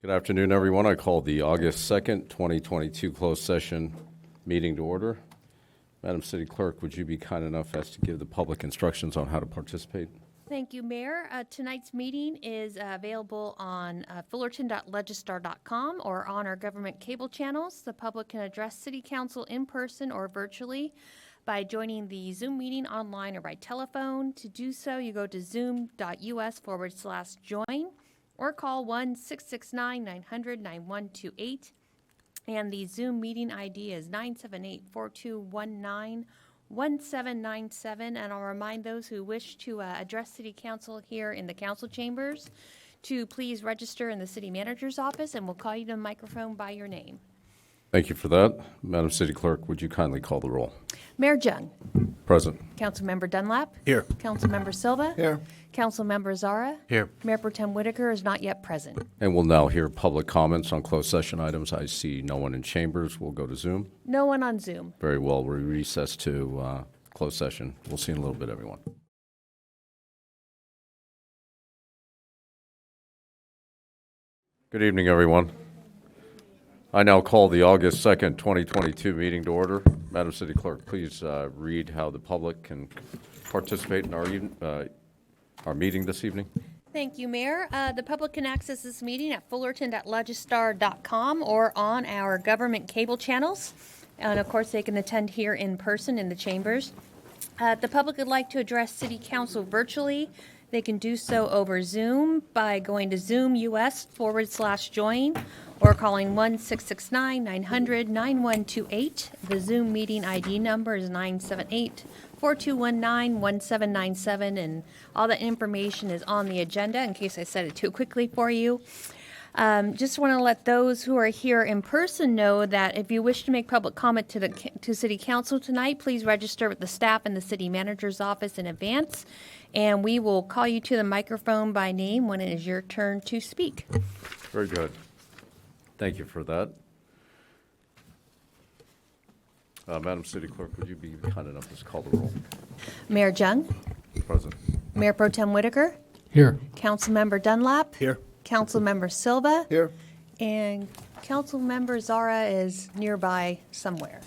Good afternoon, everyone. I call the August 2nd, 2022 closed session meeting to order. Madam City Clerk, would you be kind enough as to give the public instructions on how to participate? Thank you, Mayor. Tonight's meeting is available on fullerton.legistar.com or on our government cable channels. The public can address City Council in person or virtually by joining the Zoom meeting online or by telephone. To do so, you go to zoom.us/join or call 1-669-900-9128. And the Zoom meeting ID is 978-4219-1797. And I'll remind those who wish to address City Council here in the council chambers to please register in the City Manager's office, and we'll call you to the microphone by your name. Thank you for that. Madam City Clerk, would you kindly call the roll? Mayor Jung. Present. Councilmember Dunlap. Here. Councilmember Silva. Here. Councilmember Zara. Here. Mayor Pro Tem Whitaker is not yet present. And we'll now hear public comments on closed session items. I see no one in chambers. We'll go to Zoom. No one on Zoom. Very well. We recess to closed session. We'll see you in a little bit, everyone. Good evening, everyone. I now call the August 2nd, 2022 meeting to order. Madam City Clerk, please read how the public can participate in our meeting this evening. Thank you, Mayor. The public can access this meeting at fullerton.legistar.com or on our government cable channels. And of course, they can attend here in person in the chambers. The public would like to address City Council virtually. They can do so over Zoom by going to zoom.us/join or calling 1-669-900-9128. The Zoom meeting ID number is 978-4219-1797, and all that information is on the agenda in case I said it too quickly for you. Just want to let those who are here in person know that if you wish to make public comment to City Council tonight, please register with the staff in the City Manager's office in advance, and we will call you to the microphone by name when it is your turn to speak. Very good. Thank you for that. Madam City Clerk, would you be kind enough to call the roll? Mayor Jung. Present. Mayor Pro Tem Whitaker. Here. Councilmember Dunlap. Here. Councilmember Silva. Here. And Councilmember Zara is nearby somewhere.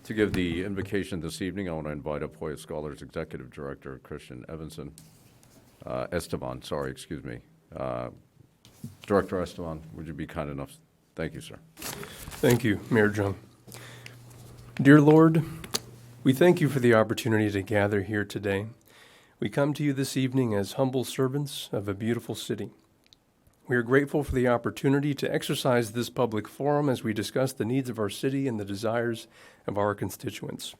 To give the invocation this evening, I want to invite up Hoya Scholars Executive Director Christian Esteban, excuse me. Director Esteban, would you be kind enough? Thank you, sir. Thank you, Mayor Jung. Dear Lord, we thank you for the opportunity to gather here today. We come to you this evening as humble servants of a beautiful city. We are grateful for the opportunity to exercise this public forum as we discuss the needs of our city and the desires of our constituents.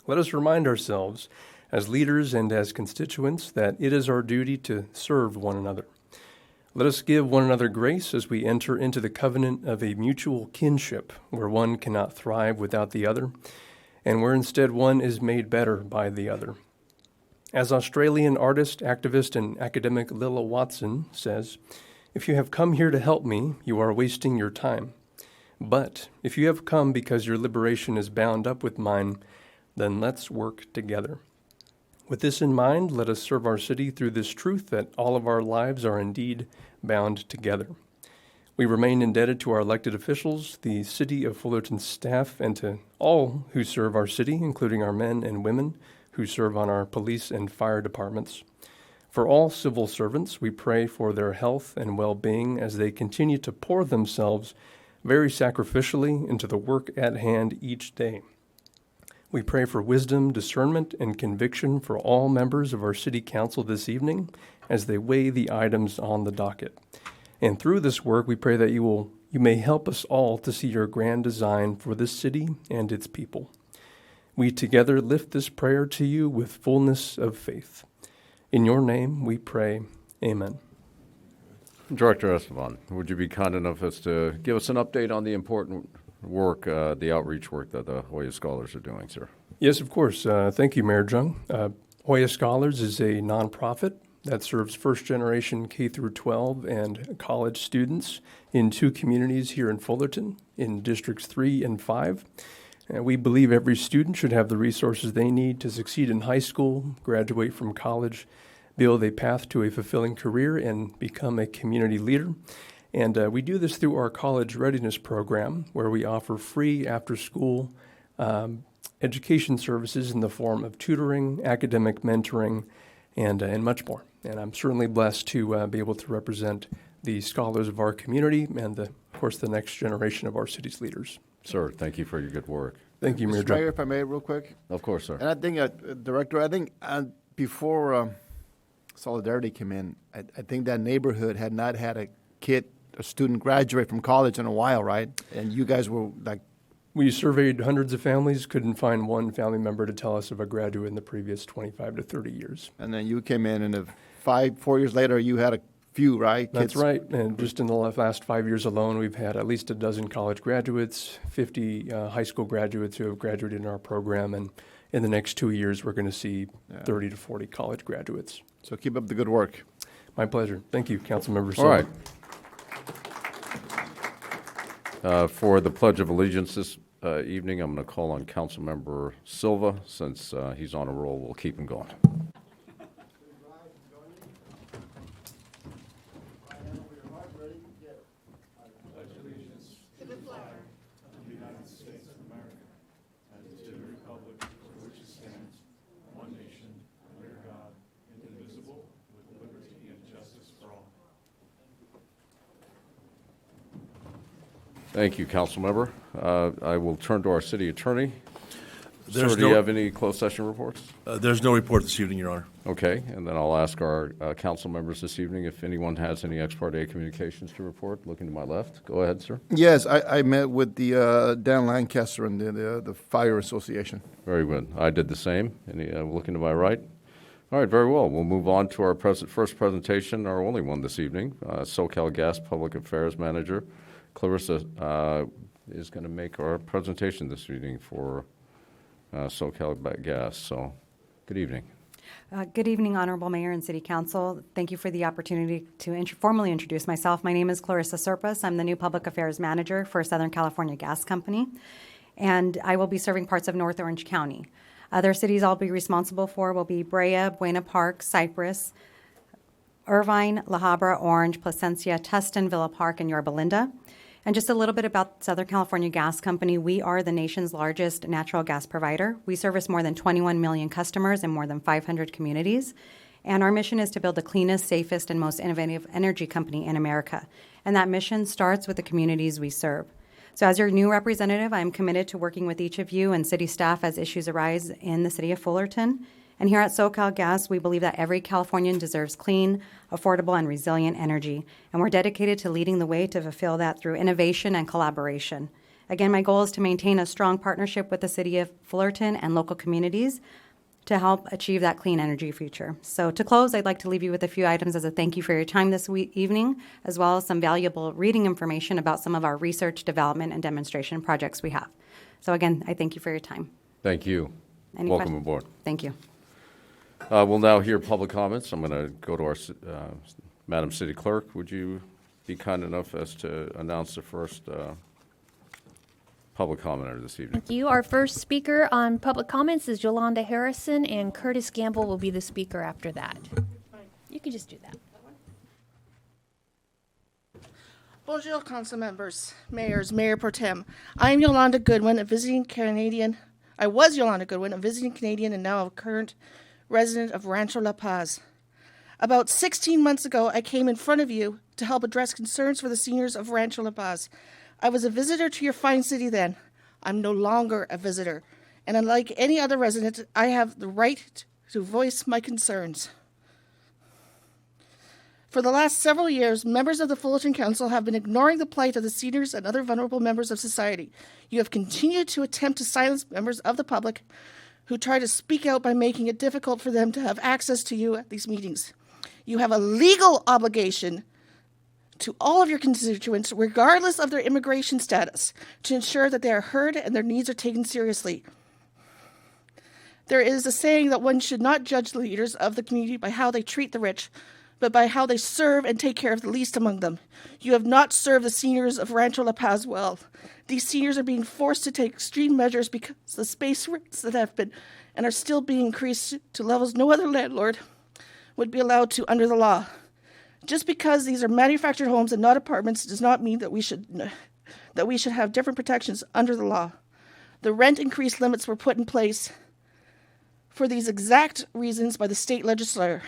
Let us remind ourselves, as leaders and as constituents, that it is our duty to serve one another. Let us give one another grace as we enter into the covenant of a mutual kinship, where one cannot thrive without the other, and where instead one is made better by the other. As Australian artist, activist, and academic Lilla Watson says, "If you have come here to help me, you are wasting your time. But if you have come because your liberation is bound up with mine, then let's work together." With this in mind, let us serve our city through this truth that all of our lives are indeed bound together. We remain indebted to our elected officials, the City of Fullerton staff, and to all who serve our city, including our men and women who serve on our police and fire departments. For all civil servants, we pray for their health and well-being as they continue to pour themselves very sacrificially into the work at hand each day. We pray for wisdom, discernment, and conviction for all members of our City Council this evening as they weigh the items on the docket. And through this work, we pray that you may help us all to see your grand design for this city and its people. We together lift this prayer to you with fullness of faith. In your name we pray, amen. Director Esteban, would you be kind enough as to give us an update on the important work, the outreach work that the Hoya Scholars are doing, sir? Yes, of course. Thank you, Mayor Jung. Hoya Scholars is a nonprofit that serves first-generation K through 12 and college students in 2 communities here in Fullerton, in Districts 3 and 5. We believe every student should have the resources they need to succeed in high school, graduate from college, build a path to a fulfilling career, and become a community leader. And we do this through our college readiness program, where we offer free after-school education services in the form of tutoring, academic mentoring, and much more. And I'm certainly blessed to be able to represent the scholars of our community and, of course, the next generation of our city's leaders. Sir, thank you for your good work. Thank you, Mayor Mr. Mayor, John. if I may, real quick. Of course, sir. And I think, Director, before Solidarity came in, I think that neighborhood had not had a student graduate from college in a while, right? And you guys were like, We surveyed hundreds of families, couldn't find one family member to tell us of a graduate in the previous 25 to 30 years. and then you came in, and 4 years later, you had a few, right? That's Kids. right. And just in the last 5 years alone, we've had at least a dozen college graduates, 50 high school graduates who have graduated in our program. And in the next 2 years, we're going to see 30 to 40 college graduates. So keep up the good work. My pleasure. Thank you, Councilmember All right. Silva. For the Pledge of Allegiance this evening, I'm going to call on Councilmember Silva. Since he's on a roll, we'll keep him going. Thank you, Councilmember. I will turn to our city attorney. Sir, do you have any closed session reports? There's no report this evening, Your Honor. Okay, and then I'll ask our council members this evening if anyone has any ex parte communications to report. Looking to my left. Go ahead, sir. Yes, I met with the Dan Lancaster and the Fire Association. Very good. I did the same. Looking to my right. All right, very well. We'll move on to our first presentation, our only one this evening. SoCal Gas Public Affairs Manager Clarissa is going to make our presentation this evening for SoCal Gas. So, good evening. Good evening, Honorable Mayor and City Council. Thank you for the opportunity to formally introduce myself. My name is Clarissa Serpas. I'm the new Public Affairs Manager for Southern California Gas Company, and I will be serving parts of North Orange County. Other cities I'll be responsible for will be Brea, Buena Park, Cypress, Irvine, La Habra, Orange, Placencia, Tustin, Villa Park, and Yorba Linda. And just a little bit about Southern California Gas Company. We are the nation's largest natural gas provider. We service more than 21 million customers in more than 500 communities. And our mission is to build the cleanest, safest, and most innovative energy company in America. And that mission starts with the communities we serve. So as your new representative, I'm committed to working with each of you and city staff as issues arise in the city of Fullerton. And here at SoCal Gas, we believe that every Californian deserves clean, affordable, and resilient energy. And we're dedicated to leading the way to fulfill that through innovation and collaboration. Again, my goal is to maintain a strong partnership with the city of Fullerton and local communities to help achieve that clean energy future. So to close, I'd like to leave you with a few items as a thank you for your time this evening, as well as some valuable reading information about some of our research, development, and demonstration projects we have. So again, I thank you for your time. Thank you. Any Welcome questions? aboard. Thank you. We'll now hear public comments. I'm going to go to our Madam City Clerk. Would you be kind enough as to announce the first public commenter this evening? Thank you. Our first speaker on public comments is Yolanda Harrison, and Curtis Gamble will be the speaker after that. You can just do that. Bonjour, council members, mayors, Mayor Pro Tem. I am Yolanda Goodwin, a visiting Canadian. I was Yolanda Goodwin, a visiting Canadian and now a current resident of Rancho La Paz. About 16 months ago, I came in front of you to help address concerns for the seniors of Rancho La Paz. I was a visitor to your fine city then. I'm no longer a visitor. And unlike any other resident, I have the right to voice my concerns. For the last several years, members of the Fullerton Council have been ignoring the plight of the seniors and other vulnerable members of society. You have continued to attempt to silence members of the public who try to speak out by making it difficult for them to have access to you at these meetings. You have a legal obligation to all of your constituents, regardless of their immigration status, to ensure that they are heard and their needs are taken seriously. There is a saying that one should not judge the leaders of the community by how they treat the rich, but by how they serve and take care of the least among them. You have not served the seniors of Rancho La Paz well. These seniors are being forced to take extreme measures because the space rents that have been and are still being increased to levels no other landlord would be allowed to under the law. Just because these are manufactured homes and not apartments does not mean that we should have different protections under the law. The rent increase limits were put in place for these exact reasons by the state legislature.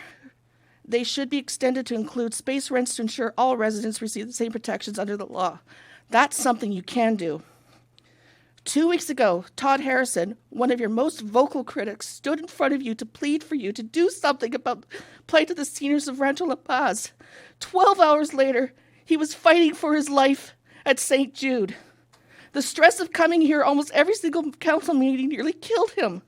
They should be extended to include space rents to ensure all residents receive the same protections under the law. That's something you can do. 2 weeks ago, Todd Harrison, one of your most vocal critics, stood in front of you to plead for you to do something about the plight of the seniors of Rancho La Paz. 12 hours later, he was fighting for his life at St. Jude. The stress of coming here almost every single council meeting nearly killed him.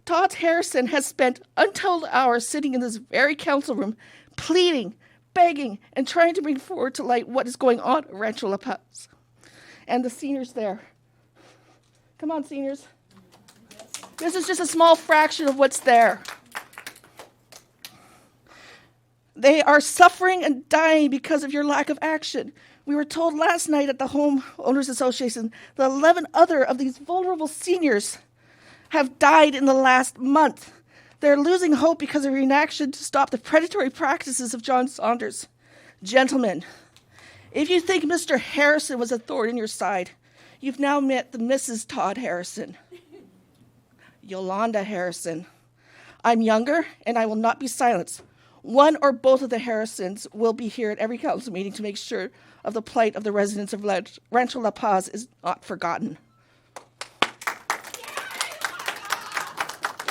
Todd Harrison has spent untold hours sitting in this very council room, pleading, begging, and trying to bring forward to light what is going on at Rancho La Paz. And the seniors there. Come on, seniors. This is just a small fraction of what's there. They are suffering and dying because of your lack of action. We were told last night at the Home Owners Association that 11 other of these vulnerable seniors have died in the last month. They're losing hope because of your inaction to stop the predatory practices of John Saunders. Gentlemen, if you think Mr. Harrison was a thorn in your side, you've now met the Mrs. Todd Harrison, Yolanda Harrison. I'm younger, and I will not be silenced. One or both of the Harrisons will be here at every council meeting to make sure of the plight of the residents of Rancho La Paz is not forgotten.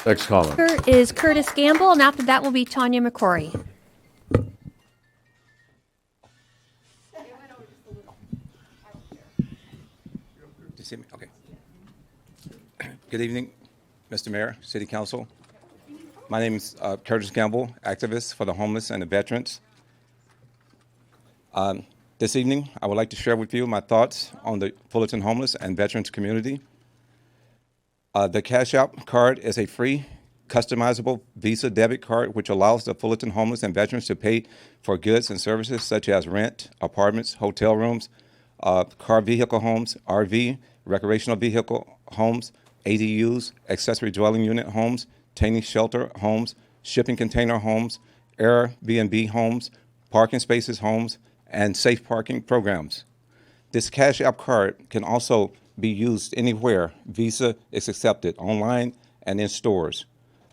Next comment. Is Curtis Gamble, and after that will be Tanya McCrory. Okay. Good evening, Mr. Mayor, City Council. My name is Curtis Gamble, activist for the homeless and the veterans. This evening, I would like to share with you my thoughts on the Fullerton homeless and veterans community. The Cash App card is a free, customizable Visa debit card which allows the Fullerton homeless and veterans to pay for goods and services such as rent, apartments, hotel rooms, car vehicle homes, RV, recreational vehicle homes, ADUs, accessory dwelling unit homes, tiny shelter homes, shipping container homes, Airbnb homes, parking spaces homes, and safe parking programs. This Cash App card can also be used anywhere Visa is accepted, online and in stores.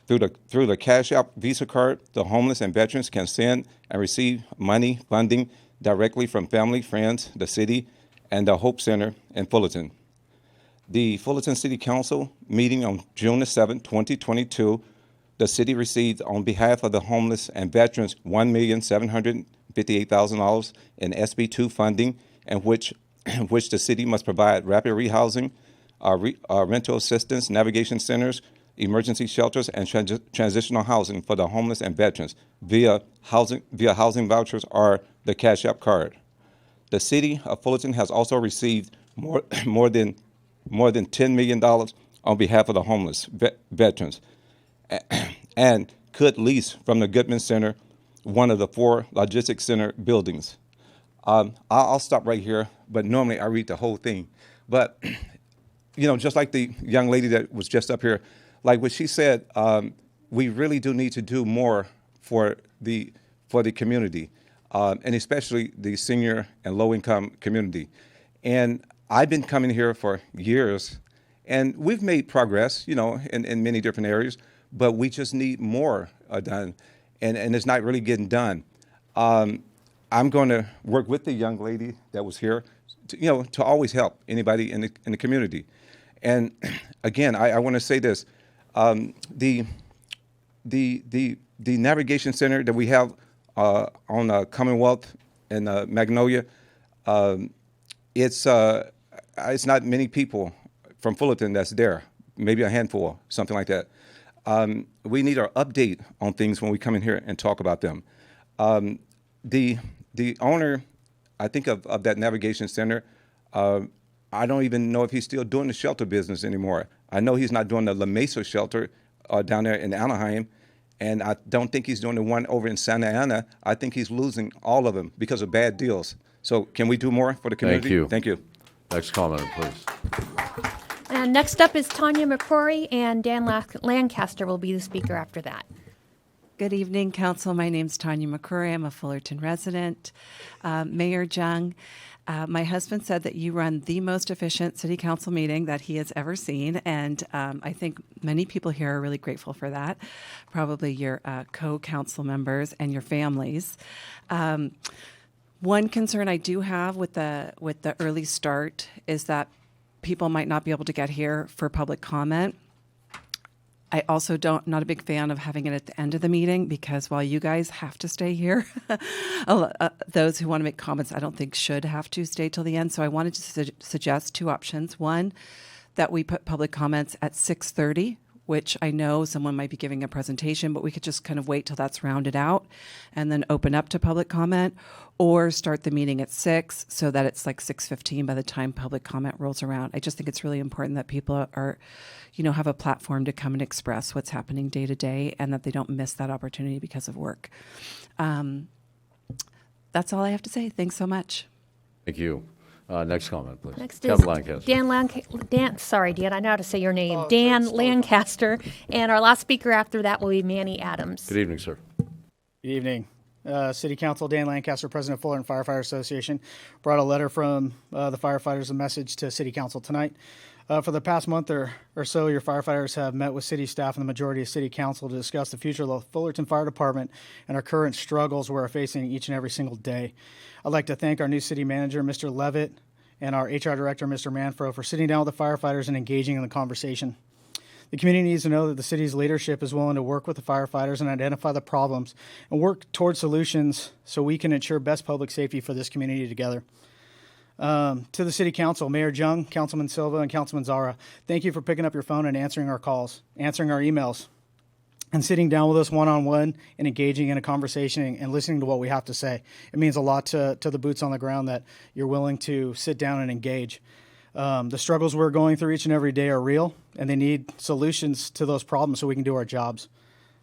Through the Cash App Visa card, the homeless and veterans can send and receive money funding directly from family, friends, the city, and the Hope Center in Fullerton. The Fullerton City Council meeting on June the 7th, 2022, the city received on behalf of the homeless and veterans $1,758,000 in SB2 funding, in which the city must provide rapid rehousing, rental assistance, navigation centers, emergency shelters, and transitional housing for the homeless and veterans via housing vouchers or the Cash App card. The city of Fullerton has also received more than $10 million on behalf of the homeless veterans, and could lease from the Goodman Center, one of the 4 logistics center buildings. I'll stop right here, but normally I read the whole thing. But, just like the young lady that was just up here, like what she said, we really do need to do more for the community, and especially the senior and low-income community. And I've been coming here for years, and we've made progress, in many different areas, but we just need more done, and it's not really getting done. I'm going to work with the young lady that was here, to always help anybody in the community. And again, I want to say this: the navigation center that we have on Commonwealth and Magnolia, it's not many people from Fullerton that's there, maybe a handful, something like that. We need our update on things when we come in here and talk about them. The owner, I think, of that navigation center, I don't even know if he's still doing the shelter business anymore. I know he's not doing the La Mesa shelter down there in Anaheim, and I don't think he's doing the one over in Santa Ana. I think he's losing all of them because of bad deals. So can we do more for the community? Thank you. Thank you. Next commenter, please. And next up is Tanya McCrory, and Dan Lancaster will be the speaker after that. Good evening, Council. My name's Tanya McCrory. I'm a Fullerton resident. Mayor Jung, my husband said that you run the most efficient city council meeting that he has ever seen, and I think many people here are really grateful for that, probably your co-council members and your families. One concern I do have with the early start is that people might not be able to get here for public comment. I also not a big fan of having it at the end of the meeting, because while you guys have to stay here, those who want to make comments, I don't think should have to stay till the end. So I wanted to suggest two options. One, that we put public comments at 6:30, which I know someone might be giving a presentation, but we could just kind of wait till that's rounded out and then open up to public comment, or start the meeting at 6 so that it's like 6:15 by the time public comment rolls around. I just think it's really important that people are, have a platform to come and express what's happening day to day, and that they don't miss that opportunity because of work. That's all I have to say. Thanks so much. Thank you. Next comment, please. Next Kevin is Lancaster. Dan, sorry, Dan, I know how to say your name. Dan Lancaster. And our last speaker after that will be Manny Adams. Good evening, sir. Good evening. City Council, Dan Lancaster, President of Fullerton Firefighter Association. Brought a letter from the firefighters, a message to City Council tonight. For the past month or so, your firefighters have met with city staff and the majority of City Council to discuss the future of the Fullerton Fire Department and our current struggles we're facing each and every single day. I'd like to thank our new city manager, Mr. Levitt, and our HR director, Mr. Manfro, for sitting down with the firefighters and engaging in the conversation. The community needs to know that the city's leadership is willing to work with the firefighters and identify the problems and work toward solutions so we can ensure best public safety for this community together. To the City Council, Mayor Jung, Councilman Silva, and Councilman Zara, thank you for picking up your phone and answering our calls, answering our emails, and sitting down with us one-on-one and engaging in a conversation and listening to what we have to say. It means a lot to the boots on the ground that you're willing to sit down and engage. The struggles we're going through each and every day are real, and they need solutions to those problems so we can do our jobs.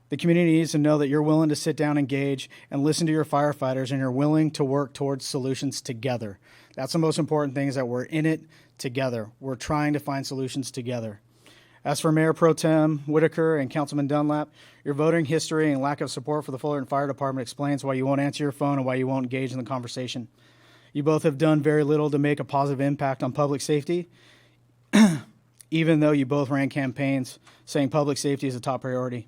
The community needs to know that you're willing to sit down, engage, and listen to your firefighters, and you're willing to work towards solutions together. That's the most important thing, is that we're in it together. We're trying to find solutions together. As for Mayor Pro Tem Whitaker and Councilman Dunlap, your voting history and lack of support for the Fullerton Fire Department explains why you won't answer your phone and why you won't engage in the conversation. You both have done very little to make a positive impact on public safety, even though you both ran campaigns saying public safety is a top priority.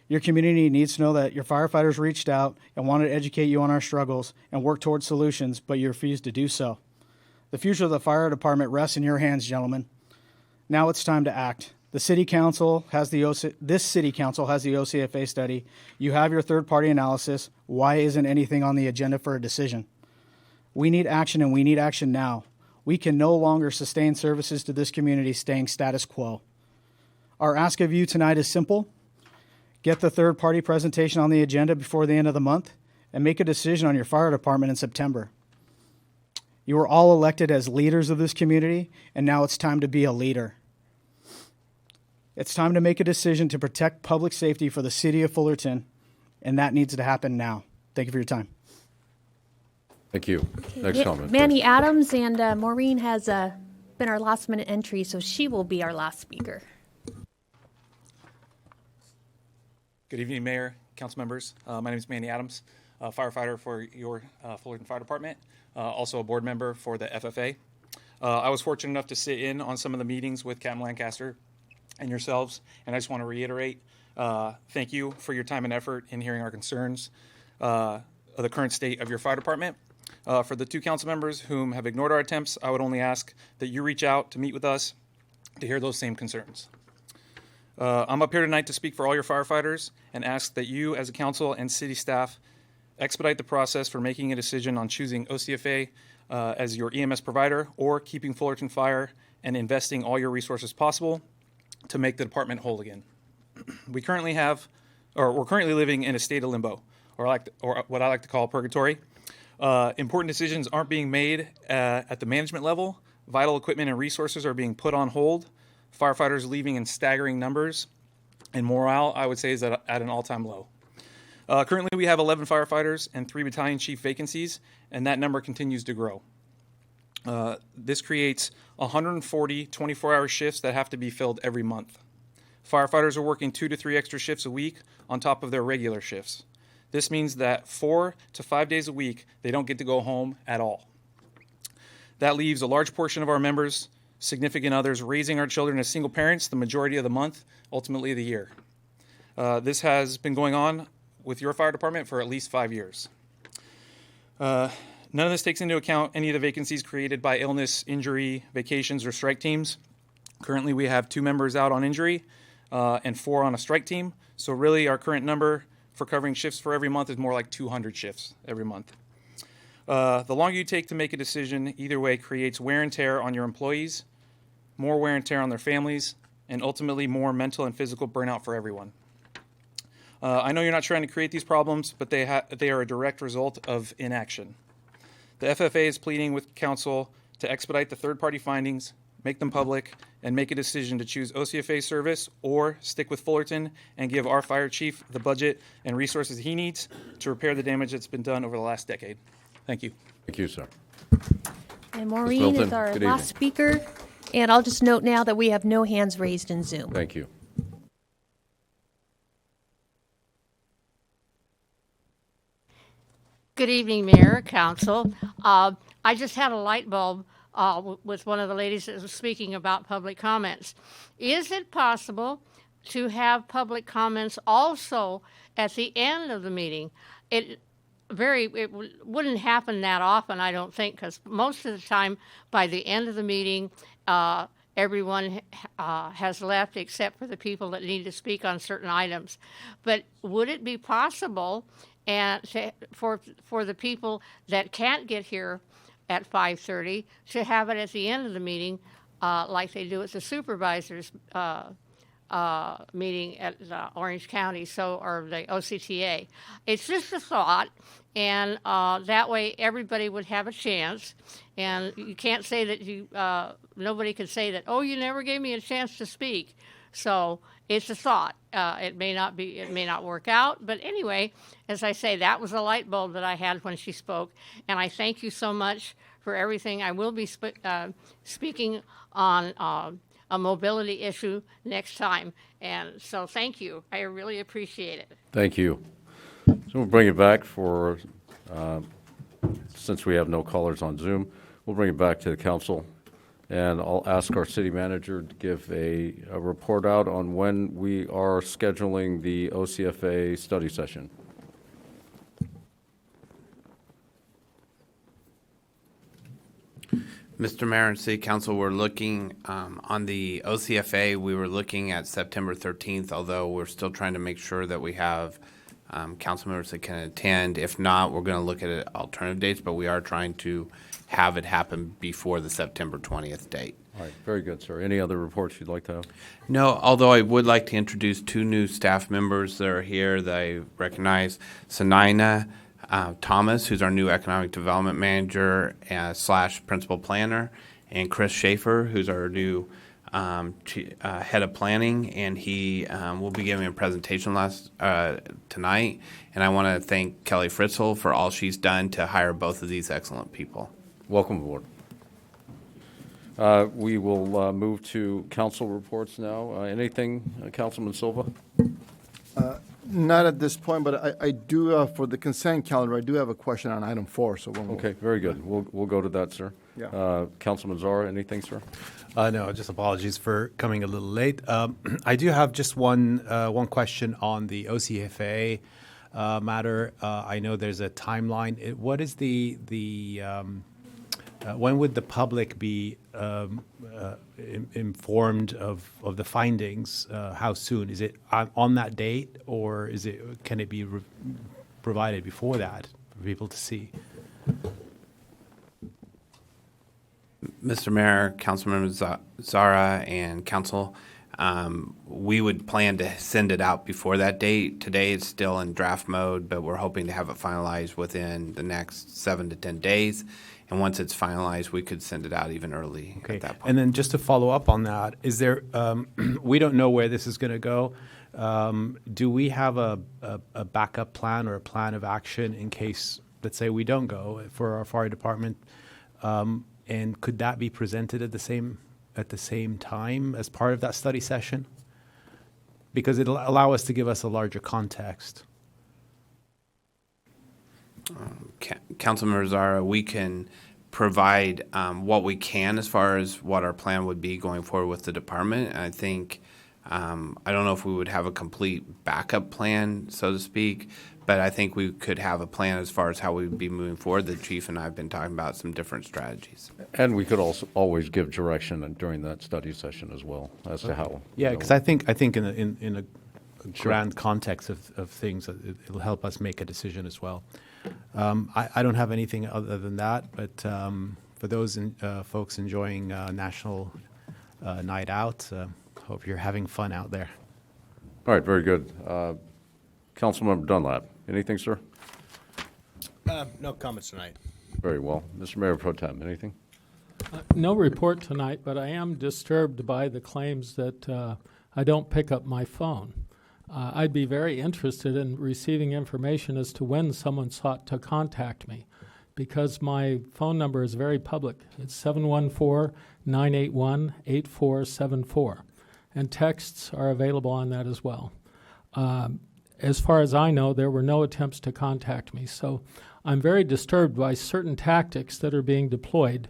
Your community needs to know that your firefighters reached out and wanted to educate you on our struggles and work towards solutions, but you refused to do so. The future of the fire department rests in your hands, gentlemen. Now it's time to act. This city council has the OCFA study. You have your third-party analysis. Why isn't anything on the agenda for a decision? We need action, and we need action now. We can no longer sustain services to this community staying status quo. Our ask of you tonight is simple. Get the third-party presentation on the agenda before the end of the month and make a decision on your fire department in September. You were all elected as leaders of this community, and now it's time to be a leader. It's time to make a decision to protect public safety for the city of Fullerton, and that needs to happen now. Thank you for your time. Thank you. Next comment. Manny Adams, and Maureen has been our last-minute entry, so she will be our last speaker. Good evening, Mayor, council members. My name is Manny Adams, firefighter for your Fullerton Fire Department, also a board member for the FFA. I was fortunate enough to sit in on some of the meetings with Captain Lancaster and yourselves, and I just want to reiterate, thank you for your time and effort in hearing our concerns of the current state of your fire department. For the two council members whom have ignored our attempts, I would only ask that you reach out to meet with us to hear those same concerns. I'm up here tonight to speak for all your firefighters and ask that you, as a council and city staff, expedite the process for making a decision on choosing OCFA as your EMS provider or keeping Fullerton Fire and investing all your resources possible to make the department whole again. We're currently living in a state of limbo, or what I like to call purgatory. Important decisions aren't being made at the management level. Vital equipment and resources are being put on hold. Firefighters leaving in staggering numbers, and morale, I would say, is at an all-time low. Currently, we have 11 firefighters and 3 battalion chief vacancies, and that number continues to grow. This creates 140 24-hour shifts that have to be filled every month. firefighters are working 2 to 3 extra shifts a week on top of their regular shifts. This means that 4 to 5 days a week, they don't get to go home at all. That leaves a large portion of our members, significant others, raising our children as single parents the majority of the month, ultimately the year. This has been going on with your fire department for at least 5 years. None of this takes into account any of the vacancies created by illness, injury, vacations, or strike teams. Currently, we have 2 members out on injury and 4 on a strike team. So really, our current number for covering shifts for every month is more like 200 shifts every month. The longer you take to make a decision, either way, creates wear and tear on your employees, more wear and tear on their families, and ultimately more mental and physical burnout for everyone. I know you're not trying to create these problems, but they are a direct result of inaction. The FFA is pleading with council to expedite the third-party findings, make them public, and make a decision to choose OCFA service or stick with Fullerton and give our fire chief the budget and resources he needs to repair the damage that's been done over the last decade. Thank you. Thank you, sir. And Maureen Fulton, is our good last evening. speaker. And I'll just note now that we have no hands raised in Zoom. Thank you. Good evening, Mayor, Council. I just had a light bulb with one of the ladies that was speaking about public comments. Is it possible to have public comments also at the end of the meeting? It wouldn't happen that often, I don't think, because most of the time by the end of the meeting, everyone has left except for the people that need to speak on certain items. But would it be possible for the people that can't get here at 5:30 to have it at the end of the meeting, like they do at the supervisors' meeting at Orange County, or the OCTA? It's just a thought, and that way everybody would have a chance. And you can't say that nobody could say that, oh, you never gave me a chance to speak. So it's a thought. It may not work out, but anyway, as I say, that was a light bulb that I had when she spoke, and I thank you so much for everything. I will be speaking on a mobility issue next time, and so thank you. I really appreciate it. Thank you. So we'll bring it back since we have no callers on Zoom, we'll bring it back to the council. And I'll ask our city manager to give a report out on when we are scheduling the OCFA study session. Mr. Mayor and City Council, we're looking on the OCFA, we were looking at September 13th, although we're still trying to make sure that we have council members that can attend. If not, we're going to look at alternative dates, but we are trying to have it happen before the September 20th date. All right, very good, sir. Any other reports you'd like to have? No, although I would like to introduce 2 new staff members that are here that I recognize. Sanina Thomas, who's our new economic development manager / principal planner, and Chris Schaefer, who's our new head of planning, and he will be giving a presentation tonight. And I want to thank Kelly Fritzl for all she's done to hire both of these excellent people. Welcome aboard. We will move to council reports now. Anything, Councilman Silva? Not at this point, but I do, for the consent calendar, I do have a question on item 4. So Okay, very good. We'll go to that, sir. Yeah. Councilman Zara, anything, sir? No, just apologies for coming a little late. I do have just one question on the OCFA matter. I know there's a timeline. What is when would the public be informed of the findings? How soon? Is it on that date, or can it be provided before that for people to see? Mr. Mayor, Councilmember Zara, and Council, we would plan to send it out before that date. Today it's still in draft mode, but we're hoping to have it finalized within the next 7 to 10 days. And once it's finalized, we could send it out even early at that point. And then just to follow up on that, is there, we don't know where this is going to go. Do we have a backup plan or a plan of action in case, let's say, we don't go for our fire department? And could that be presented at the same time as part of that study session? because it'll allow us to give us a larger context. Councilmember Zara, we can provide what we can as far as what our plan would be going forward with the department. And I think, I don't know if we would have a complete backup plan, so to speak, but I think we could have a plan as far as how we would be moving forward. The chief and I have been talking about some different strategies. And we could also always give direction during that study session as well as to how. Yeah, because I think in a grand context of things, it'll help us make a decision as well. I don't have anything other than that, but for those folks enjoying National Night Out, hope you're having fun out there. All right, very good. Councilmember Dunlap, anything, sir? No comments tonight. Very well. Mr. Mayor Pro Tem, anything? No report tonight, but I am disturbed by the claims that I don't pick up my phone. I'd be very interested in receiving information as to when someone sought to contact me, because my phone number is very public. It's 714-981-8474, and texts are available on that as well. As far as I know, there were no attempts to contact me, so I'm very disturbed by certain tactics that are being deployed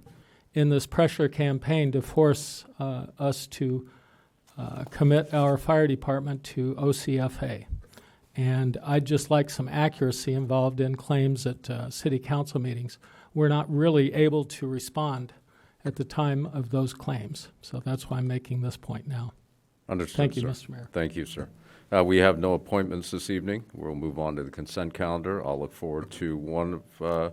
in this pressure campaign to force us to commit our fire department to OCFA. And I'd just like some accuracy involved in claims at city council meetings. We're not really able to respond at the time of those claims. So that's why I'm making this point now. Understood, Thank you, sir. Mr. Mayor. Thank you, sir. We have no appointments this evening. We'll move on to the consent calendar. I'll look forward to one of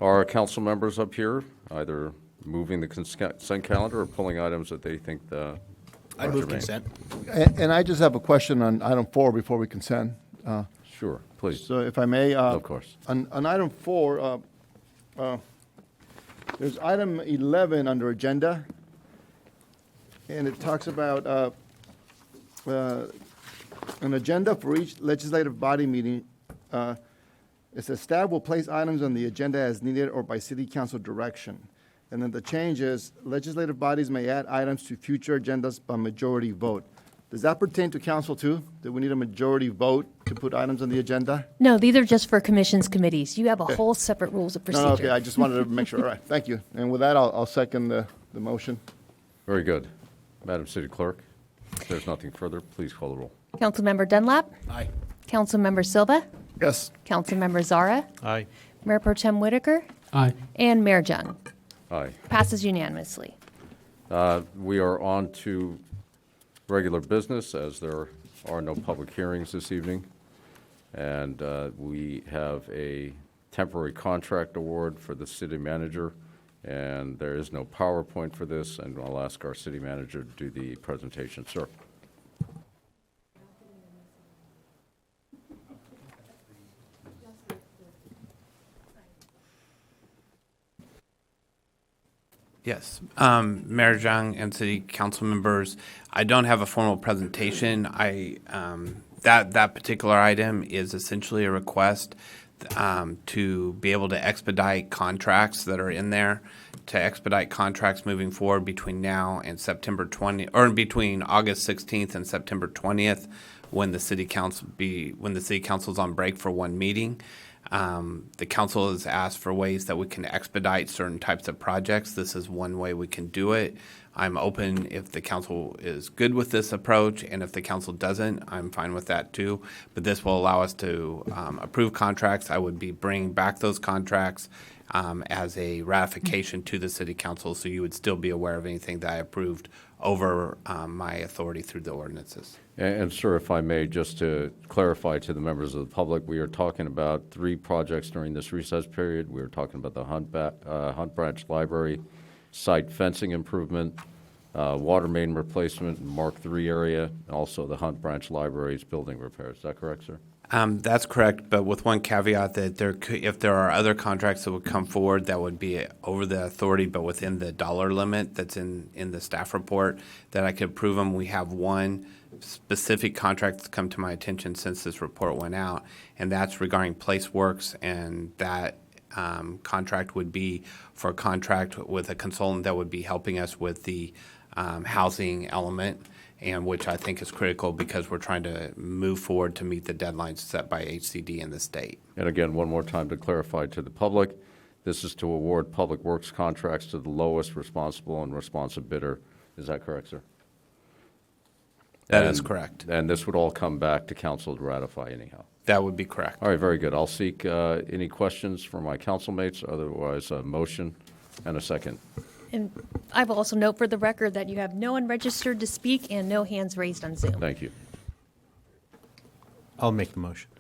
our council members up here, either moving the consent calendar or pulling items that they think I move consent. And I just have a question on item 4 before we consent. Sure, please. So if I may. Of course. On item 4, there's item 11 under agenda, and it talks about an agenda for each legislative body meeting. It says staff will place items on the agenda as needed or by city council direction. And then the change is legislative bodies may add items to future agendas by majority vote. Does that pertain to council too? Do we need a majority vote to put items on the agenda? No, these are just for commissions, committees. You have a whole separate rules of procedure. No, okay, I just wanted to make sure. All right, thank you. And with that, I'll second the motion. Very good. Madam City Clerk, if there's nothing further, please call the roll. Councilmember Dunlap. Aye. Councilmember Silva. Yes. Councilmember Zara. Aye. Mayor Pro Tem Whitaker. Aye. And Mayor Jung. Aye. Passes unanimously. We are on to regular business, as there are no public hearings this evening. And we have a temporary contract award for the city manager, and there is no PowerPoint for this, and I'll ask our city manager to do the presentation. Sir. Yes, Mayor Jung and City Council members, I don't have a formal presentation. That particular item is essentially a request to be able to expedite contracts that are in there, to expedite contracts moving forward between now and September 20, or between August 16th and September 20th, when the city council is on break for one meeting. The council has asked for ways that we can expedite certain types of projects. This is one way we can do it. I'm open if the council is good with this approach, and if the council doesn't, I'm fine with that too. But this will allow us to approve contracts. I would be bringing back those contracts as a ratification to the city council, so you would still be aware of anything that I approved over my authority through the ordinances. And sir, if I may, just to clarify to the members of the public, we are talking about 3 projects during this recess period. We are talking about the Hunt Branch Library site fencing improvement, water main replacement in Mark III area, and also the Hunt Branch Library's building repairs. Is that correct, sir? That's correct, but with one caveat that if there are other contracts that would come forward that would be over the authority but within the dollar limit that's in the staff report, that I could approve them. We have one specific contract that's come to my attention since this report went out, and that's regarding Place Works, and that contract would be for a contract with a consultant that would be helping us with the housing element. and which I think is critical because we're trying to move forward to meet the deadlines set by HCD in the state. And again, one more time to clarify to the public, this is to award public works contracts to the lowest responsible and responsive bidder. Is that correct, sir? That is correct. And this would all come back to council to ratify anyhow. That would be correct. All right, very good. I'll seek any questions from my council mates, otherwise a motion and a second. And I will also note for the record that you have no one registered to speak and no hands raised on Zoom. Thank you. I'll make the motion.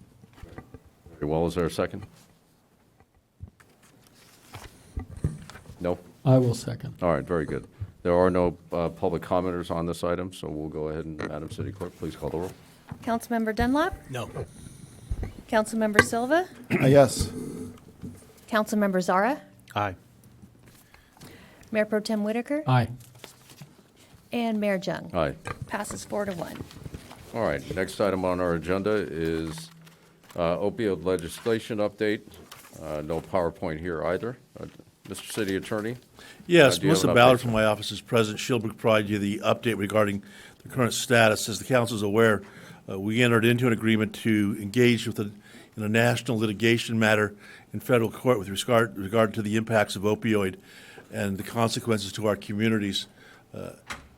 Very well, is there a second? No? I will second. All right, very good. There are no public commenters on this item, so we'll go ahead and, Madam City Clerk, please call the roll. Councilmember Dunlop? No. Councilmember Silva? Yes. Councilmember Zara? Aye. Mayor Pro Tem Whitaker? Aye. And Mayor Jung? Aye. Passes 4-1. All right, next item on our agenda is opioid legislation update. No PowerPoint here either. Mr. City Attorney? Yes, do you have Melissa an update, Ballard sir? from my office is present. She'll provide you the update regarding the current status. As the council is aware, we entered into an agreement to engage in a national litigation matter in federal court with regard to the impacts of opioid and the consequences to our communities.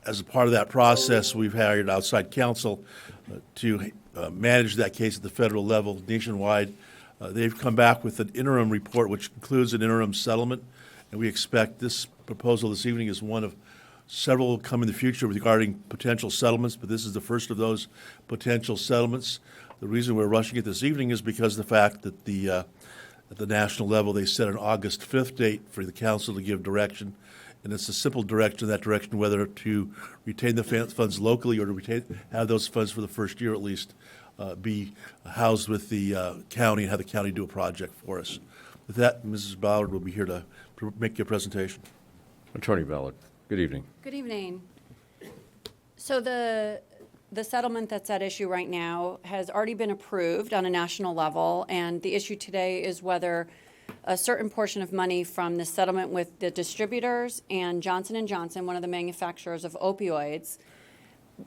As a part of that process, we've hired outside counsel to manage that case at the federal level nationwide. They've come back with an interim report, which includes an interim settlement, and we expect this proposal this evening is one of several come in the future regarding potential settlements, but this is the first of those potential settlements. The reason we're rushing it this evening is because of the fact that at the national level, they set an August 5th date for the council to give direction, and it's a simple direction, that direction whether to retain the funds locally or to have those funds for the first year at least be housed with the county and have the county do a project for us. With that, Mrs. Ballard will be here to make your presentation. Attorney Ballard, good evening. Good evening. So the settlement that's at issue right now has already been approved on a national level, and the issue today is whether a certain portion of money from the settlement with the distributors and Johnson & Johnson, one of the manufacturers of opioids,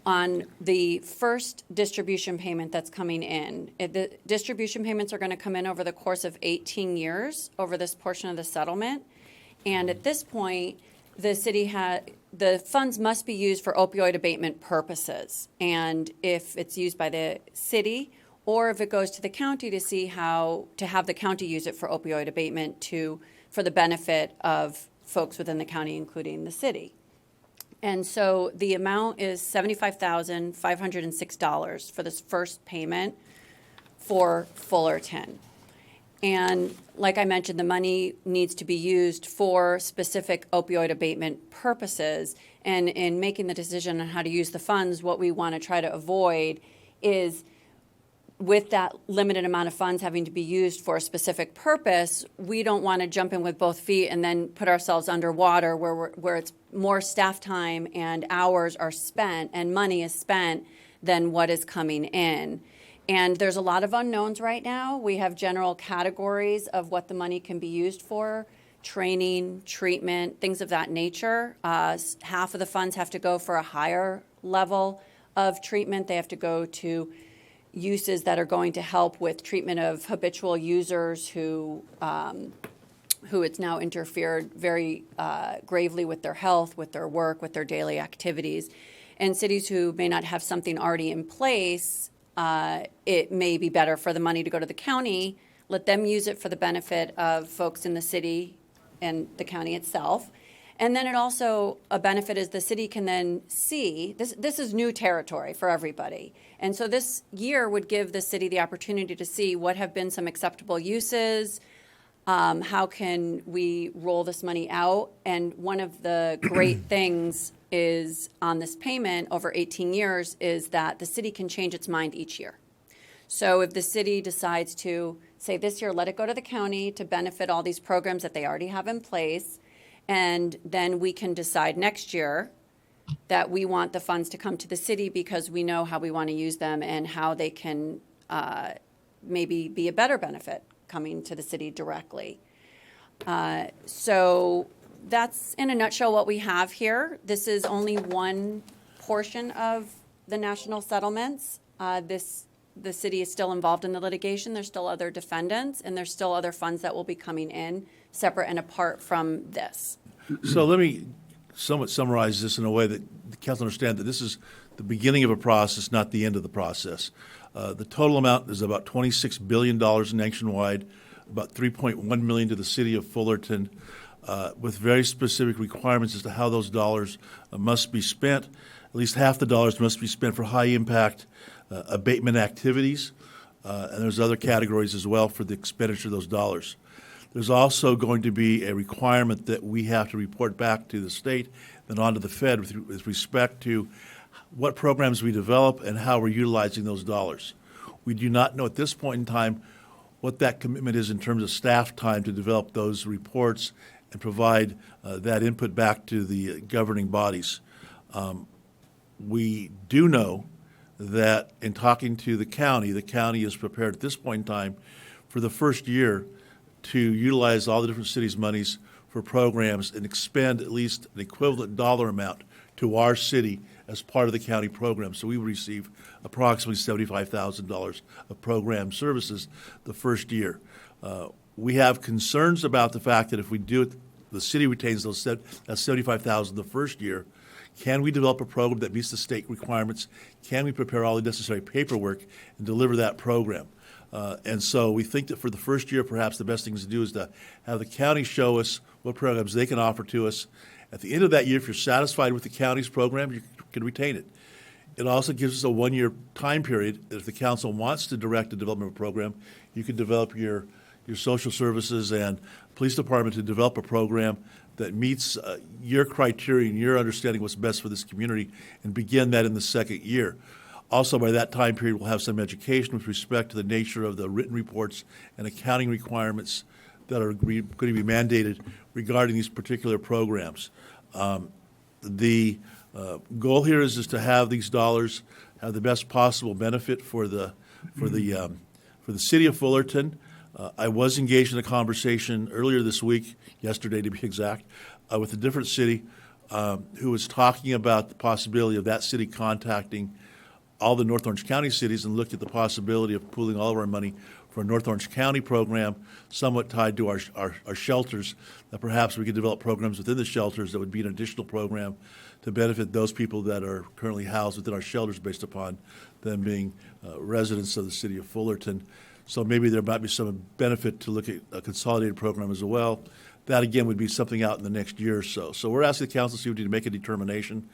on the first distribution payment that's coming in. The distribution payments are going to come in over the course of 18 years over this portion of the settlement. And at this point, the funds must be used for opioid abatement purposes. And if it's used by the city or if it goes to the county to see how to have the county use it for opioid abatement for the benefit of folks within the county, including the city. And so the amount is $75,506 for this first payment for Fullerton. And like I mentioned, the money needs to be used for specific opioid abatement purposes. And in making the decision on how to use the funds, what we want to try to avoid is, with that limited amount of funds having to be used for a specific purpose, we don't want to jump in with both feet and then put ourselves underwater where it's more staff time and hours are spent and money is spent than what is coming in. And there's a lot of unknowns right now. We have general categories of what the money can be used for: training, treatment, things of that nature. Half of the funds have to go for a higher level of treatment. They have to go to uses that are going to help with treatment of habitual users who it's now interfered very gravely with their health, with their work, with their daily activities. And cities who may not have something already in place, it may be better for the money to go to the county, let them use it for the benefit of folks in the city and the county itself. And then it also, a benefit is the city can then see, this is new territory for everybody. And so this year would give the city the opportunity to see what have been some acceptable uses, how can we roll this money out. And one of the great things is on this payment over 18 years is that the city can change its mind each year. So if the city decides to say this year, let it go to the county to benefit all these programs that they already have in place, and then we can decide next year that we want the funds to come to the city because we know how we want to use them and how they can maybe be a better benefit coming to the city directly. So that's in a nutshell what we have here. This is only one portion of the national settlements. The city is still involved in the litigation. There's still other defendants, and there's still other funds that will be coming in separate and apart from this. So let me somewhat summarize this in a way that the council understand that this is the beginning of a process, not the end of the process. The total amount is about $26 billion nationwide, about $3.1 million to the city of Fullerton, with very specific requirements as to how those dollars must be spent. At least half the dollars must be spent for high-impact abatement activities, and there's other categories as well for the expenditure of those dollars. There's also going to be a requirement that we have to report back to the state and on to the Fed with respect to what programs we develop and how we're utilizing those dollars. We do not know at this point in time what that commitment is in terms of staff time to develop those reports and provide that input back to the governing bodies. We do know that in talking to the county is prepared at this point in time for the first year to utilize all the different cities' monies for programs and expend at least an equivalent dollar amount to our city as part of the county program. So we will receive approximately $75,000 of program services the first year. We have concerns about the fact that if we do it, the city retains that $75,000 the first year. Can we develop a program that meets the state requirements? Can we prepare all the necessary paperwork and deliver that program? And so we think that for the first year, perhaps the best thing to do is to have the county show us what programs they can offer to us. At the end of that year, if you're satisfied with the county's program, you can retain it. It also gives us a one-year time period. If the council wants to direct the development of a program, you can develop your social services and police department to develop a program that meets your criteria and your understanding what's best for this community and begin that in the second year. Also, by that time period, we'll have some education with respect to the nature of the written reports and accounting requirements that are going to be mandated regarding these particular programs. The goal here is to have these dollars have the best possible benefit for the city of Fullerton. I was engaged in a conversation earlier this week, yesterday to be exact, with a different city who was talking about the possibility of that city contacting all the North Orange County cities and look at the possibility of pooling all of our money for a North Orange County program, somewhat tied to our shelters, that perhaps we could develop programs within the shelters that would be an additional program to benefit those people that are currently housed within our shelters based upon them being residents of the city of Fullerton. So maybe there might be some benefit to look at a consolidated program as well. That, again, would be something out in the next year or so. So we're asking the council to make a determination.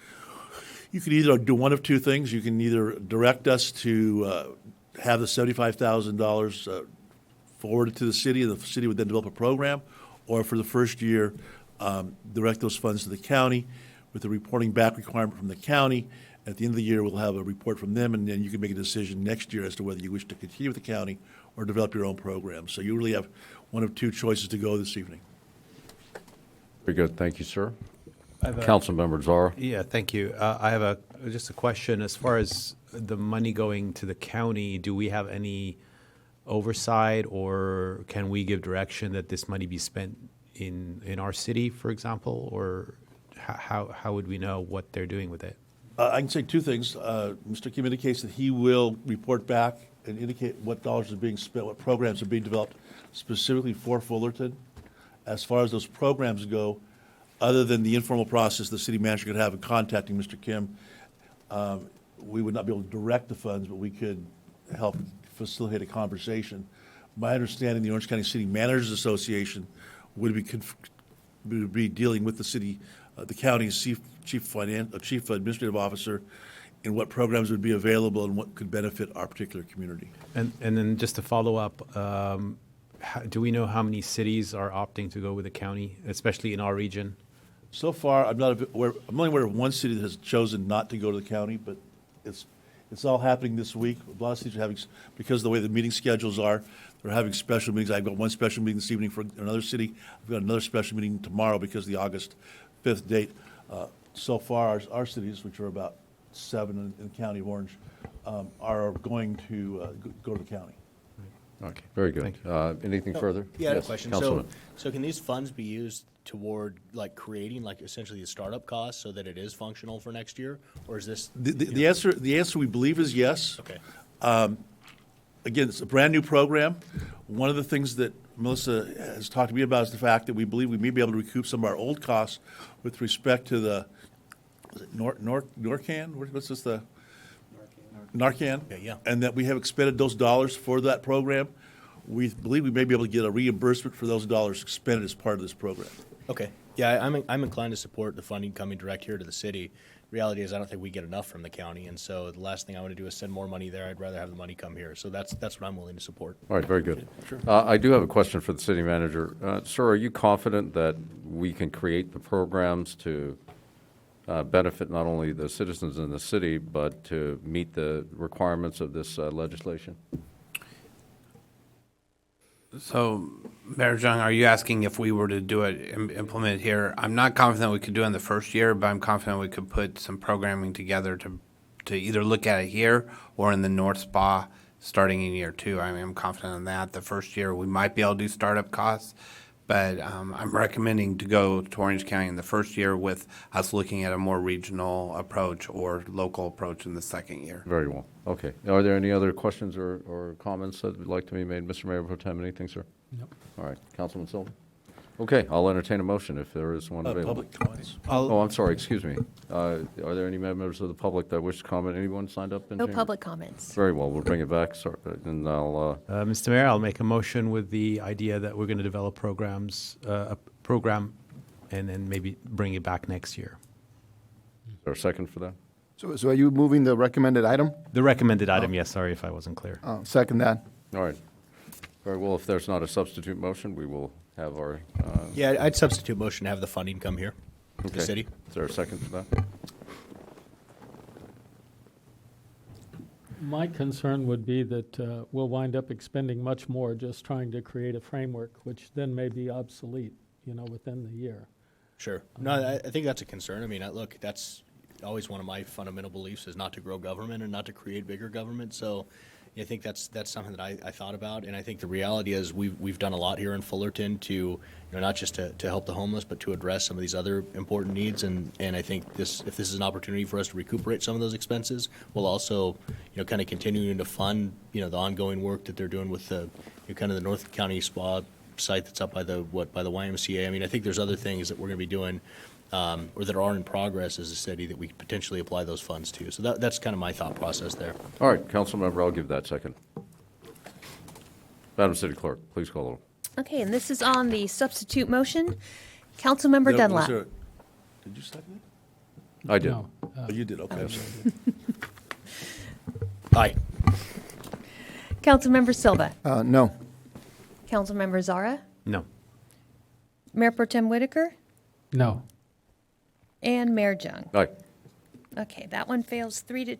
You can either do one of two things. You can either direct us to have the $75,000 forwarded to the city, and the city would then develop a program, or for the first year, direct those funds to the county with a reporting back requirement from the county. At the end of the year, we'll have a report from them, and then you can make a decision next year as to whether you wish to continue with the county or develop your own program. So you really have one of two choices to go this evening. Very good. Thank you, sir. Councilmember Zara. Yeah, thank you. I have just a question. As far as the money going to the county, do we have any oversight, or can we give direction that this money be spent in our city, for example, or how would we know what they're doing with it? I can say two things. Mr. Kim indicates that he will report back and indicate what dollars are being spent, what programs are being developed specifically for Fullerton. As far as those programs go, other than the informal process the city manager could have in contacting Mr. Kim, we would not be able to direct the funds, but we could help facilitate a conversation. My understanding, the Orange County City Managers Association would be dealing with the city, the county's chief administrative officer, in what programs would be available and what could benefit our particular community. And then just to follow up, do we know how many cities are opting to go with the county, especially in our region? So far, I'm only aware of one city that has chosen not to go to the county, but it's all happening this week. A lot of cities are having, because of the way the meeting schedules are, they're having special meetings. I've got one special meeting this evening for another city. I've got another special meeting tomorrow because of the August 5th date. So far, our cities, which are about 7 in the county of Orange, are going to go to the county. Okay, very good. Anything further? Yeah, I had a Yes, question. Councilman. So can these funds be used toward like creating like essentially the startup cost so that it is functional for next year, or is this The answer we believe is yes. okay? Again, it's a brand-new program. One of the things that Melissa has talked to me about is the fact that we believe we may be able to recoup some of our old costs with respect to the, was it Norcan? What's this, the? Narcan. Yeah. And that we have expended those dollars for that program. We believe we may be able to get a reimbursement for those dollars expended as part of this program. Okay. Yeah, I'm inclined to support the funding coming direct here to the city. Reality is, I don't think we get enough from the county, and so the last thing I want to do is send more money there. I'd rather have the money come here. So that's what I'm willing to support. All right, very good. Sure. I do have a question for the city manager. Sir, are you confident that we can create the programs to benefit not only the citizens in the city, but to meet the requirements of this legislation? So, Mayor Jung, are you asking if we were to do it, implement it here? I'm not confident we could do it in the first year, but I'm confident we could put some programming together to either look at it here or in the North Spa starting in year 2. I mean, I'm confident in that. The first year, we might be able to do startup costs, but I'm recommending to go to Orange County in the first year with us looking at a more regional approach or local approach in the second year. Very well. Okay. Are there any other questions or comments that would like to be made? Mr. Mayor Pro Tem, anything, sir? No. All right. Councilman Silva? Okay, I'll entertain a motion if there is one available. Public comments. Oh, I'm sorry, excuse me. Are there any members of the public that wish to comment? Anyone signed up in No chamber? public comments. Very well, we'll bring it back, sorry, and I'll, Mr. Mayor, I'll make a motion with the idea that we're going to develop programs, a program, and then maybe bring it back next year. is there a second for that? So are you moving the recommended item? The recommended item, yes, sorry if I wasn't clear. Second that. All right. Very well, if there's not a substitute motion, we will have our. Yeah, I'd substitute motion to have the funding come here to the Okay. city. Is there a second for that? My concern would be that we'll wind up expending much more just trying to create a framework, which then may be obsolete, within the year. Sure. No, I think that's a concern. I mean, look, that's always one of my fundamental beliefs is not to grow government and not to create bigger government. So I think that's something that I thought about, and I think the reality is we've done a lot here in Fullerton to not just to help the homeless, but to address some of these other important needs. And I think if this is an opportunity for us to recuperate some of those expenses, we'll also kind of continuing to fund the ongoing work that they're doing with the kind of the North County Spa site that's up by the YMCA. I mean, I think there's other things that we're going to be doing. Or that are in progress as a city that we could potentially apply those funds to. So that's kind of my thought process there. All right, council member, I'll give that second. Madam City Clerk, please call the roll. Okay, and this is on the substitute motion. Councilmember Was Dunlap. there- Did you second it? I did. No. Oh, you did, okay. Aye. Councilmember Silva. No. Councilmember Zara. No. Mayor Pro Tem Whitaker. No. And Mayor Jung. Aye. Okay, that one fails All 2 to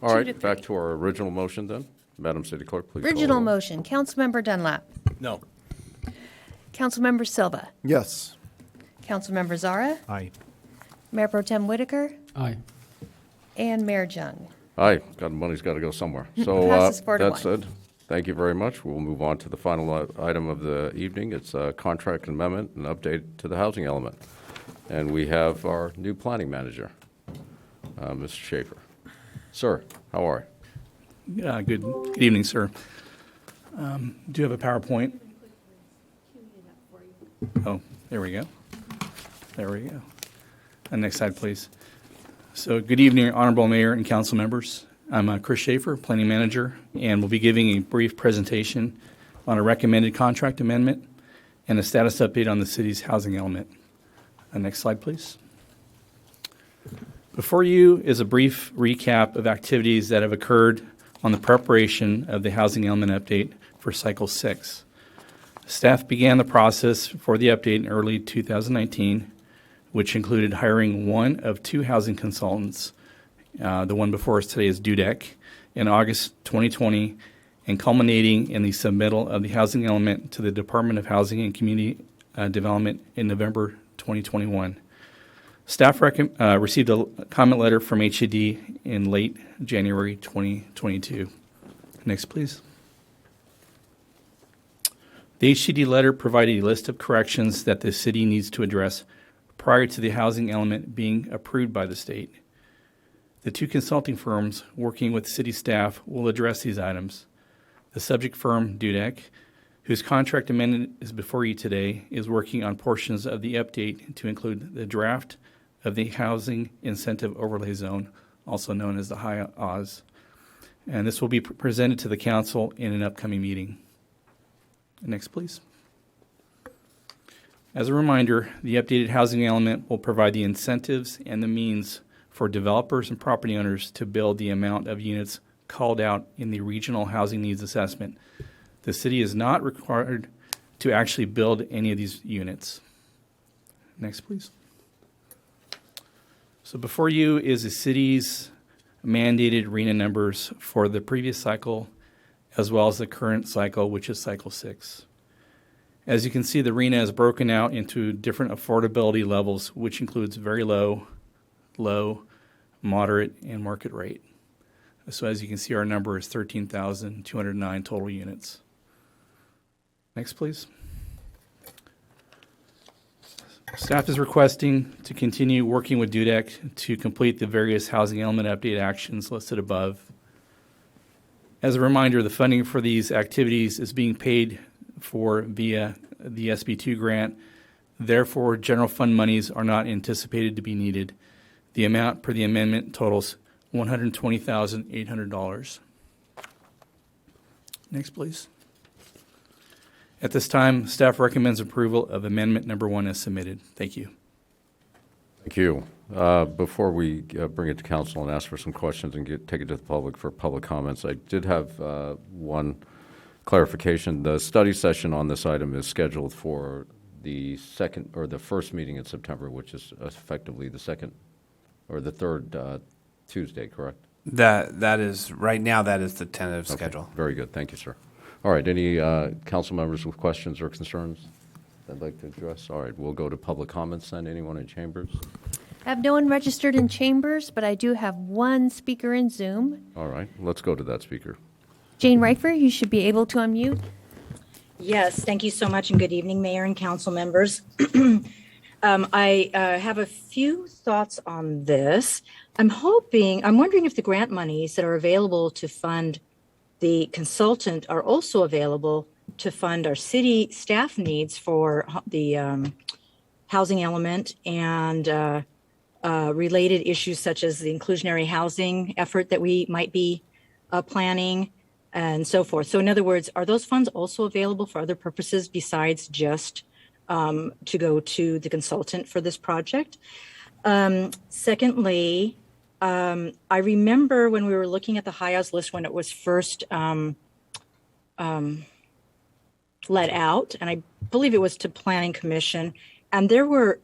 right, 3. back to our original motion then. Madam City Clerk, please call the Original roll. motion. Councilmember Dunlap. No. Councilmember Silva. Yes. Councilmember Zara. Aye. Mayor Pro Tem Whitaker. Aye. And Mayor Jung. Aye, money's got to go somewhere. So Passes 4 to that 1. said, thank you very much. We'll move on to the final item of the evening. It's a contract amendment and update to the housing element. And we have our new planning manager, Mr. Schaefer. Sir, how are you? Good evening, sir. Do you have a PowerPoint? Oh, there we go. There we go. Next slide, please. So good evening, Honorable Mayor and council members. I'm Chris Schaefer, Planning Manager, and we'll be giving a brief presentation on a recommended contract amendment and a status update on the city's housing element. Next slide, please. Before you is a brief recap of activities that have occurred on the preparation of the housing element update for Cycle 6. Staff began the process for the update in early 2019, which included hiring one of 2 housing consultants. The one before us today is Dudek in August 2020, and culminating in the submittal of the housing element to the Department of Housing and Community Development in November 2021. Staff received a comment letter from HUD in late January 2022. Next, please. The HCD letter provided a list of corrections that the city needs to address prior to the housing element being approved by the state. The two consulting firms working with city staff will address these items. The subject firm, Dudek, whose contract amendment is before you today, is working on portions of the update to include the draft of the Housing Incentive Overlay Zone, also known as the High Oz. And this will be presented to the council in an upcoming meeting. Next, please. As a reminder, the updated housing element will provide the incentives and the means for developers and property owners to build the amount of units called out in the Regional Housing Needs Assessment. The city is not required to actually build any of these units. Next, please. So before you is the city's mandated RENA numbers for the previous cycle, as well as the current cycle, which is cycle 6. As you can see, the RENA is broken out into different affordability levels, which includes very low, low, moderate, and market rate. So as you can see, our number is 13,209 total units. Next, please. Staff is requesting to continue working with Dudek to complete the various housing element update actions listed above. As a reminder, the funding for these activities is being paid for via the SB2 grant. Therefore, general fund monies are not anticipated to be needed. The amount per the amendment totals $120,800. Next, please. At this time, staff recommends approval of amendment number 1 as submitted. Thank you. Thank you. Before we bring it to council and ask for some questions and take it to the public for public comments, I did have one clarification. The study session on this item is scheduled for the second or the first meeting in September, which is effectively the second or the third Tuesday, correct? That is, right now, that is the tentative Okay, schedule. very good. Thank you, sir. All right, any council members with questions or concerns they'd like to address? All right, we'll go to public comments then. Anyone in chambers? I have no one registered in chambers, but I do have one speaker in Zoom. All right, let's go to that speaker. Jane Reifer, you should be able to unmute. Yes, thank you so much, and good evening, Mayor and council members. I have a few thoughts on this. I'm wondering if the grant monies that are available to fund the consultant are also available to fund our city staff needs for the housing element and related issues such as the inclusionary housing effort that we might be planning and so forth. So in other words, are those funds also available for other purposes besides just to go to the consultant for this project? Secondly, I remember when we were looking at the HIAS list when it was first let out, and I believe it was to Planning Commission, and there were,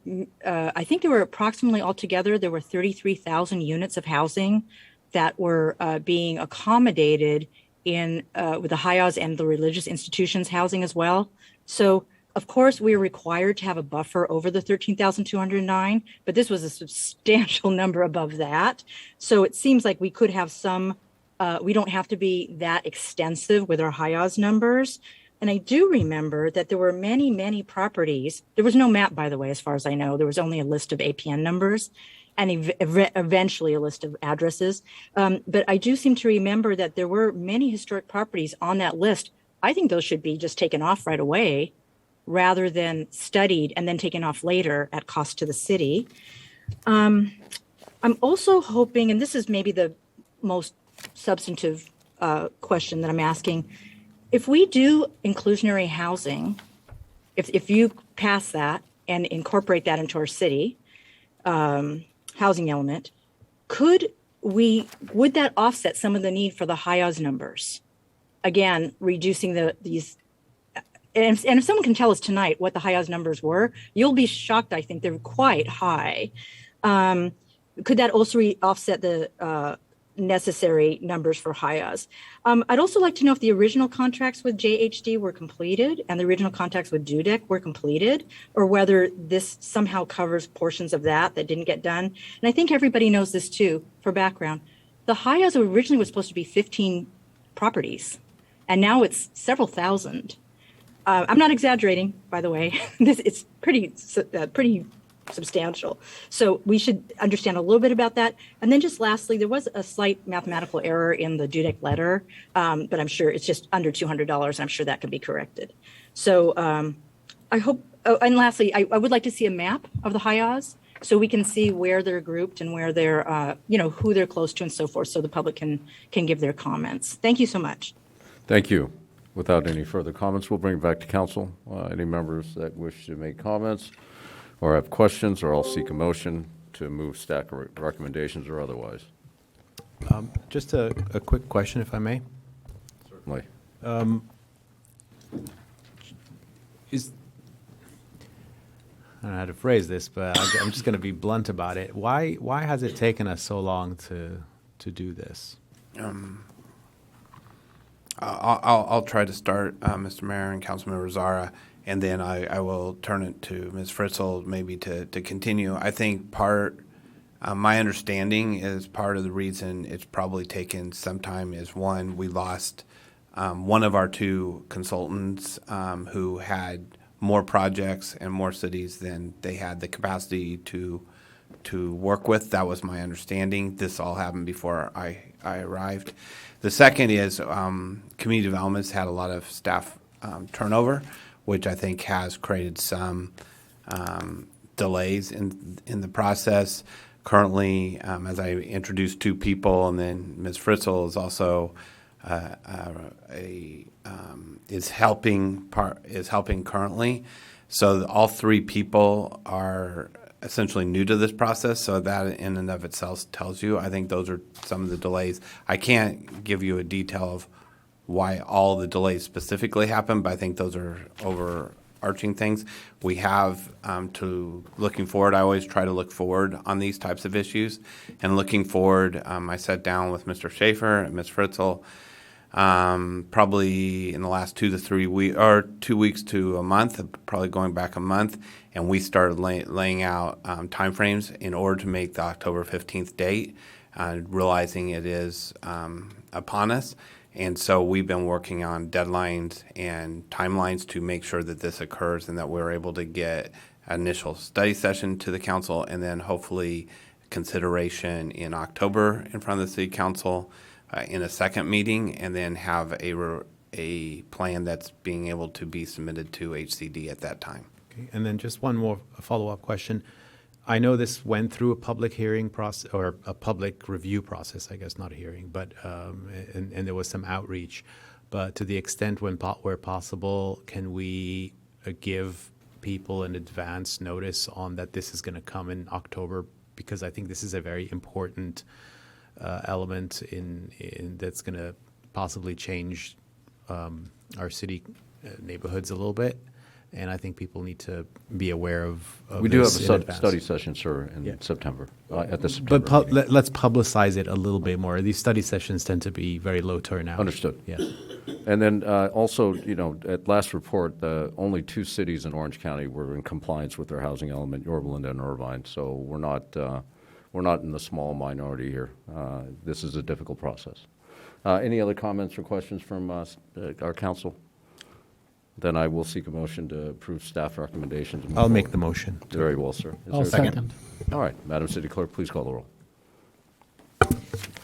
I think there were approximately altogether, there were 33,000 units of housing that were being accommodated in with the HIAS and the religious institutions housing as well. So of course, we are required to have a buffer over the 13,209, but this was a substantial number above that. So it seems like we could have some, we don't have to be that extensive with our HIAS numbers. And I do remember that there were many, many properties. There was no map, by the way, as far as I know. There was only a list of APN numbers and eventually a list of addresses. But I do seem to remember that there were many historic properties on that list. I think those should be just taken off right away, rather than studied and then taken off later at cost to the city. I'm also hoping, and this is maybe the most substantive question that I'm asking, if we do inclusionary housing, if you pass that and incorporate that into our city housing element, would that offset some of the need for the HIAS numbers? Again, reducing these. And if someone can tell us tonight what the HIAS numbers were, you'll be shocked. I think they're quite high. Could that also offset the necessary numbers for HIAS? I'd also like to know if the original contracts with JHD were completed and the original contracts with Dudek were completed, or whether this somehow covers portions of that didn't get done. And I think everybody knows this too, for background. The HIAS originally was supposed to be 15 properties, and now it's several thousand. I'm not exaggerating, by the way. It's pretty substantial. So we should understand a little bit about that. And then just lastly, there was a slight mathematical error in the due date letter, but I'm sure it's just under $200, and I'm sure that can be corrected. So I hope, and lastly, I would like to see a map of the HIAs so we can see where they're grouped and where they're, who they're close to and so forth, so the public can give their comments. Thank you so much. Thank you. Without any further comments, we'll bring it back to council. Any members that wish to make comments or have questions, or I'll seek a motion to move staff recommendations or otherwise. Just a quick question, if I may. Certainly. I don't know how to phrase this, but I'm just going to be blunt about it. Why has it taken us so long to do this? I'll try to start, Mr. Mayor and Councilmember Zara, and then I will turn it to Ms. Fritzl maybe to continue. I think my understanding is part of the reason it's probably taken some time is, one, we lost one of our two consultants who had more projects and more cities than they had the capacity to work with. That was my understanding. This all happened before I arrived. The second is community development's had a lot of staff turnover, which I think has created some delays in the process. Currently, as I introduced two people, and then Ms. Fritzl is also is helping currently. So all three people are essentially new to this process, so that in and of itself tells you, I think those are some of the delays. I can't give you a detail of why all the delays specifically happened, but I think those are overarching things. We have looking forward, I always try to look forward on these types of issues. And looking forward, I sat down with Mr. Schaefer and Ms. Fritzl probably in the last 2 to 3 weeks, or 2 weeks to a month, probably going back a month, and we started laying out timeframes in order to make the October 15th date, realizing it is upon us. And so we've been working on deadlines and timelines to make sure that this occurs and that we're able to get initial study session to the council, and then hopefully consideration in October in front of the city council in a second meeting, and then have a plan that's being able to be submitted to HCD at that time. Okay. And then just one more follow-up question. I know this went through a public hearing process, or a public review process, I guess, not a hearing, but and there was some outreach. But to the extent where possible, can we give people an advance notice on that this is going to come in October? Because I think this is a very important element in that's going to possibly change our city neighborhoods a little bit. And I think people need to be aware of We do have this in a advance. study session, sir, in Yeah. September, at the September But meeting. let's publicize it a little bit more. These study sessions tend to be very low turnout. Understood. Yeah. And then also, at last report, only 2 cities in Orange County were in compliance with their housing element, Yorba and Irvine. So we're not in the small minority here. This is a difficult process. Any other comments or questions from our council? Then I will seek a motion to approve staff recommendations. and move I'll make forward. the motion. Very well, sir. Is I'll there a second. All right, Madam City Clerk, please call the roll.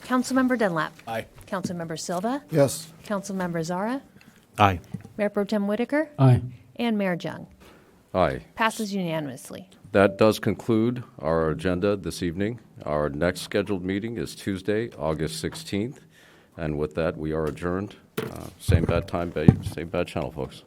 Councilmember Dunlap. Aye. Councilmember Silva. Yes. Councilmember Zara. Aye. Mayor Pro Tem Whitaker. Aye. And Mayor Jung. Aye. Passes unanimously. That does conclude our agenda this evening. Our next scheduled meeting is Tuesday, August 16th. And with that, we are adjourned. Same bad time, same bad channel, folks.